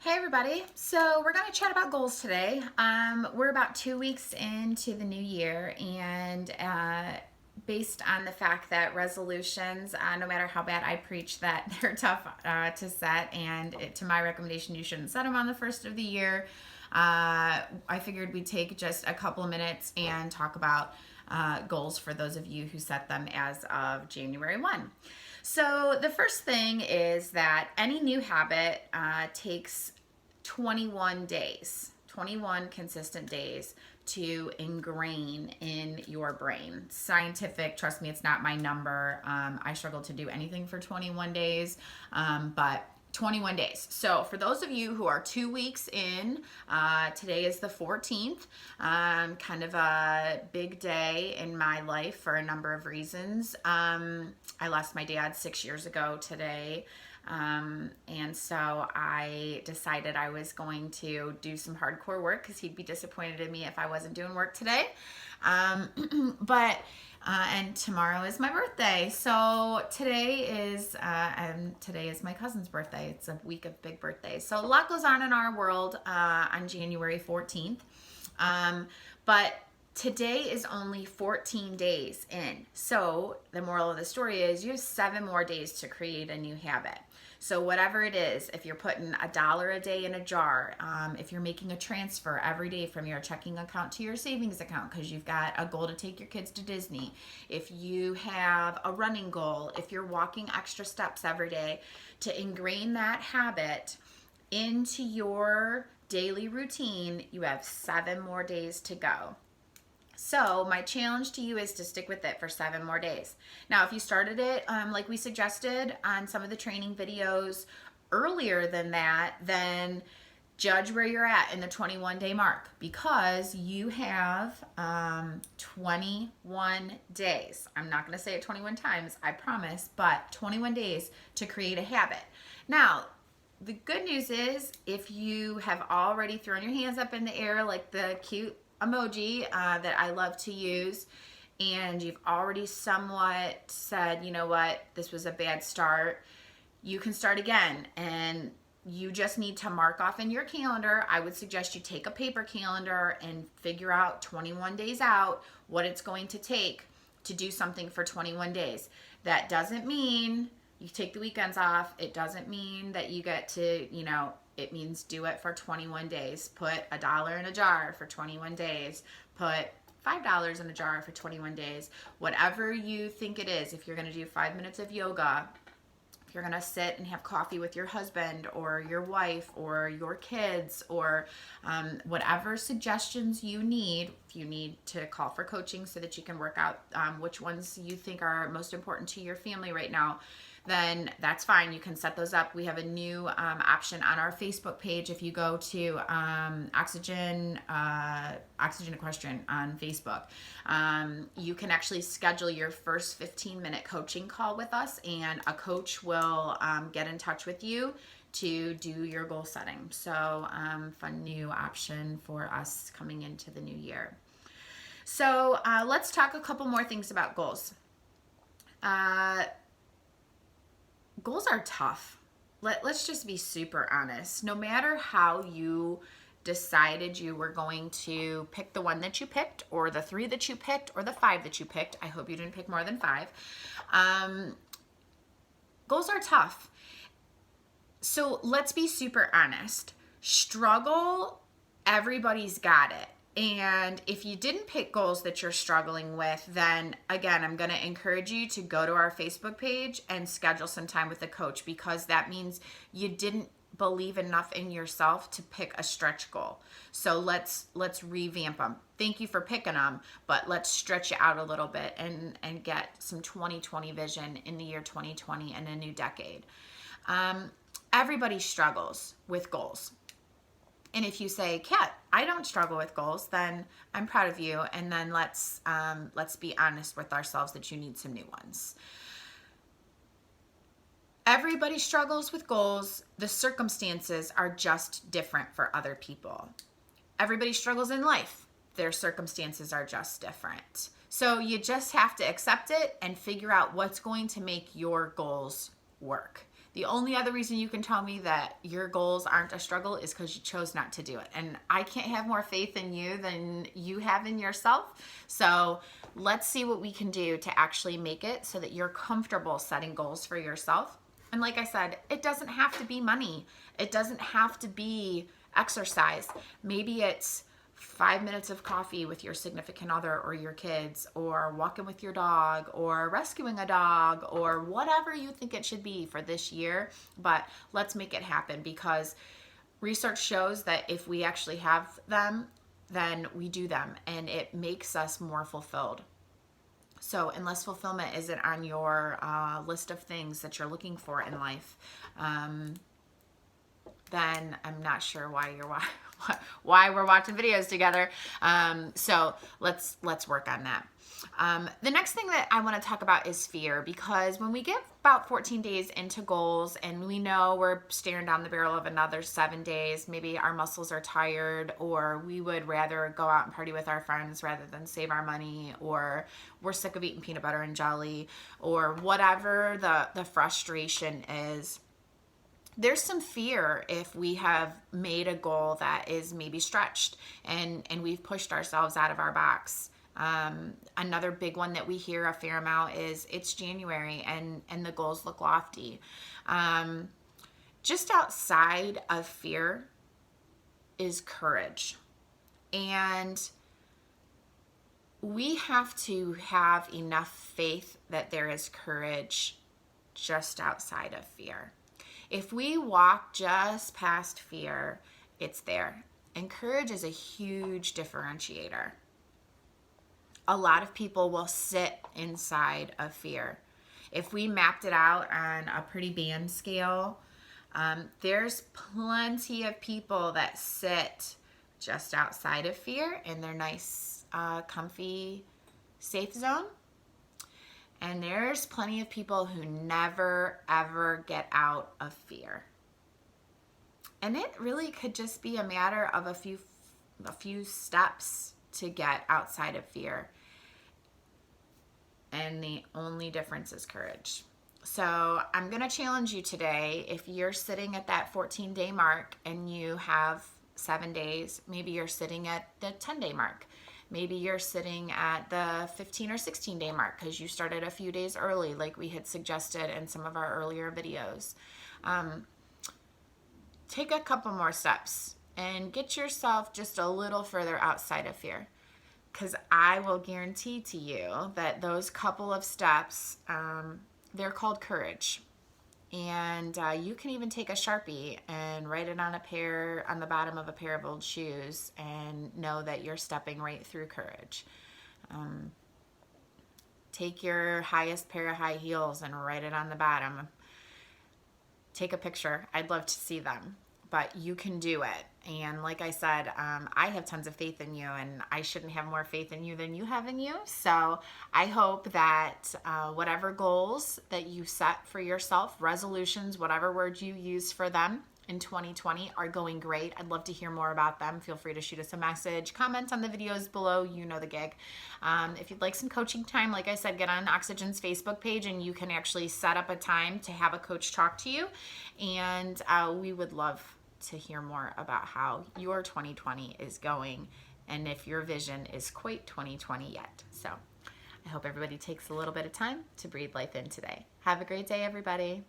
Hey everybody, so we're going to chat about goals today. We're about 2 weeks into the new year, and based on the fact that resolutions, no matter how bad I preach that they're tough to set, and to my recommendation, you shouldn't set them on the first of the year, I figured we'd take just a couple of minutes and talk about goals for those of you who set them as of January 1. So the first thing is that any new habit takes 21 days, 21 consistent days to ingrain in your brain. Scientific, trust me, it's not my number. I struggle to do anything for 21 days, but 21 days. So for those of you who are 2 weeks in, today is the 14th, kind of a big day in my life for a number of reasons. I lost my dad 6 years ago today. And so I decided I was going to do some hardcore work because he'd be disappointed in me if I wasn't doing work today. And tomorrow is my birthday. So today is my cousin's birthday. It's a week of big birthdays. So a lot goes on in our world on January 14th. But today is only 14 days in. So the moral of the story is you have 7 more days to create a new habit. So whatever it is, if you're putting $1 a day in a jar, if you're making a transfer every day from your checking account to your savings account because you've got a goal to take your kids to Disney, if you have a running goal, if you're walking extra steps every day, to ingrain that habit into your daily routine, you have 7 more days to go. So my challenge to you is to stick with it for 7 more days. Now, if you started it, like we suggested on some of the training videos earlier than that, then judge where you're at in the 21-day mark, because you have 21 days. I'm not going to say it 21 times, I promise, but 21 days to create a habit. Now, the good news is if you have already thrown your hands up in the air like the cute emoji that I love to use, and you've already somewhat said, you know what, this was a bad start, you can start again. And you just need to mark off in your calendar. I would suggest you take a paper calendar and figure out 21 days out what it's going to take to do something for 21 days. That doesn't mean you take the weekends off. It doesn't mean that you get to, it means do it for 21 days. Put $1 in a jar for 21 days. Put $5 in a jar for 21 days. Whatever you think it is. If you're going to do 5 minutes of yoga, if you're going to sit and have coffee with your husband or your wife or your kids, or whatever suggestions you need, if you need to call for coaching so that you can work out which ones you think are most important to your family right now, then that's fine. You can set those up. We have a new option on our Facebook page. If you go to OxygenEq on Facebook, you can actually schedule your first 15-minute coaching call with us, and a coach will get in touch with you to do your goal setting. So fun new option for us coming into the new year. So let's talk a couple more things about goals. Goals are tough. Let's just be super honest. No matter how you decided you were going to pick the one that you picked, or the 3 that you picked, or the 5 that you picked, I hope you didn't pick more than 5. Goals are tough. So let's be super honest. Struggle, everybody's got it. And if you didn't pick goals that you're struggling with, then again, I'm going to encourage you to go to our Facebook page and schedule some time with a coach, because that means you didn't believe enough in yourself to pick a stretch goal. So let's revamp them. Thank you for picking them, but let's stretch it out a little bit and get some 2020 vision in the year 2020 and a new decade. Everybody struggles with goals. And if you say, Kat, I don't struggle with goals, then I'm proud of you. And then let's be honest with ourselves that you need some new ones. Everybody struggles with goals. The circumstances are just different for other people. Everybody struggles in life. Their circumstances are just different. So you just have to accept it and figure out what's going to make your goals work. The only other reason you can tell me that your goals aren't a struggle is because you chose not to do it. And I can't have more faith in you than you have in yourself. So let's see what we can do to actually make it so that you're comfortable setting goals for yourself. And like I said, it doesn't have to be money. It doesn't have to be exercise. Maybe it's 5 minutes of coffee with your significant other or your kids, or walking with your dog, or rescuing a dog, or whatever you think it should be for this year. But let's make it happen, because research shows that if we actually have them, then we do them, and it makes us more fulfilled. So unless fulfillment isn't on your list of things that you're looking for in life, then I'm not sure why we're watching videos together. So let's work on that. The next thing that I want to talk about is fear, because when we get about 14 days into goals and we know we're staring down the barrel of another 7 days, maybe our muscles are tired, or we would rather go out and party with our friends rather than save our money, or we're sick of eating peanut butter and jelly, or whatever the frustration is. There's some fear if we have made a goal that is maybe stretched and we've pushed ourselves out of our box. Another big one that we hear a fair amount is it's January and the goals look lofty. Just outside of fear is courage. And we have to have enough faith that there is courage just outside of fear. If we walk just past fear, it's there. And courage is a huge differentiator. A lot of people will sit inside of fear. If we mapped it out on a pretty band scale, there's plenty of people that sit just outside of fear in their nice, comfy, safe zone. And there's plenty of people who never, ever get out of fear. And it really could just be a matter of a few steps to get outside of fear. And the only difference is courage. So I'm going to challenge you today. If you're sitting at that 14-day mark and you have 7 days, maybe you're sitting at the 10-day mark. Maybe you're sitting at the 15 or 16-day mark because you started a few days early, like we had suggested in some of our earlier videos. Take a couple more steps and get yourself just a little further outside of fear, because I will guarantee to you that those couple of steps, they're called courage. And you can even take a Sharpie and write it on the bottom of a pair of old shoes and know that you're stepping right through courage. Take your highest pair of high heels and write it on the bottom. Take a picture. I'd love to see them. But you can do it. And like I said, I have tons of faith in you, and I shouldn't have more faith in you than you have in you. So I hope that whatever goals that you set for yourself, resolutions, whatever words you use for them in 2020 are going great. I'd love to hear more about them. Feel free to shoot us a message, comment on the videos below, you know the gig. If you'd like some coaching time, like I said, get on Oxygen's Facebook page and you can actually set up a time to have a coach talk to you. And we would love to hear more about how your 2020 is going and if your vision is quite 2020 yet. So I hope everybody takes a little bit of time to breathe life in today. Have a great day, everybody.